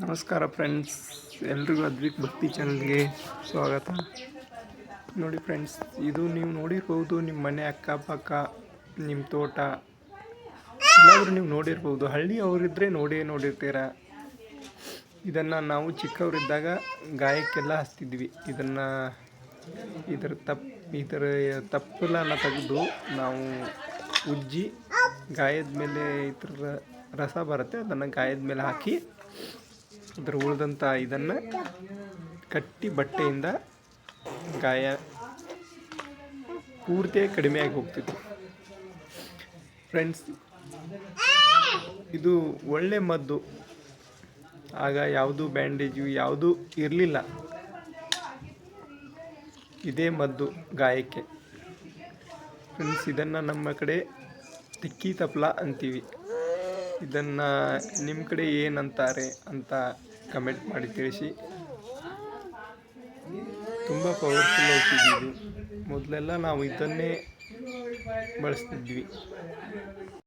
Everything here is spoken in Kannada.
ನಮಸ್ಕಾರ ಫ್ರೆಂಡ್ಸ್, ಎಲ್ರಿಗೂ ಅದ್ವಿಕ್ ಭಕ್ತಿ ಚಾನಲ್ಗೆ ಸ್ವಾಗತ. ನೋಡಿ ಫ್ರೆಂಡ್ಸ್, ಇದು ನೀವು ನೋಡಿರ್ಬೋದು, ನಿಮ್ಮ ಮನೆ ಅಕ್ಕಪಕ್ಕ, ನಿಮ್ಮ ತೋಟ ಎಲ್ಲಾದರೂ ನೀವು ನೋಡಿರ್ಬೋದು. ಹಳ್ಳಿಯವರಿದ್ದರೆ ನೋಡಿರ್ತೀರ. ಇದನ್ನು ನಾವು ಚಿಕ್ಕವರಿದ್ದಾಗ ಗಾಯಕ್ಕೆಲ್ಲ ಹಚ್ತಿದ್ವಿ. ಇದರ ತಪ್ಪಲನ್ನು ತೆಗೆದು ನಾವು ಉಜ್ಜಿ ಗಾಯದ ಮೇಲೆ ಇದ್ರ ರಸ ಬರುತ್ತೆ, ಅದನ್ನು ಗಾಯದ ಮೇಲೆ ಹಾಕಿ ಅದರ ಉಳಿದಂಥ ಇದನ್ನು ಕಟ್ಟಿ ಬಟ್ಟೆಯಿಂದ ಗಾಯ ಪೂರ್ತಿಯಾಗಿ ಕಡಿಮೆಯಾಗಿ ಹೋಗ್ತಿತ್ತು. ಫ್ರೆಂಡ್ಸ್, ಇದು ಒಳ್ಳೆ ಮದ್ದು. ಆಗ ಯಾವುದು ಬ್ಯಾಂಡೇಜು ಯಾವುದೂ ಇರಲಿಲ್ಲ. ಇದೇ ಮದ್ದು ಗಾಯಕ್ಕೆ. ಫ್ರೆಂಡ್ಸ್, ಇದನ್ನು ನಮ್ಮ ಕಡೆ ತಿಕ್ಕಿ ತಪ್ಪಲ ಅಂತೀವಿ. ಇದನ್ನು ನಿಮ್ಮ ಕಡೆ ಏನಂತಾರೆ ಅಂತ ಕಮೆಂಟ್ ಮಾಡಿ ತಿಳಿಸಿ. ತುಂಬ ಪವರ್ಫುಲ್ ಔಷಧಿ ಇದು. ಮೊದಲೆಲ್ಲ ನಾವು ಇದನ್ನೇ ಬಳಸ್ತಿದ್ವಿ.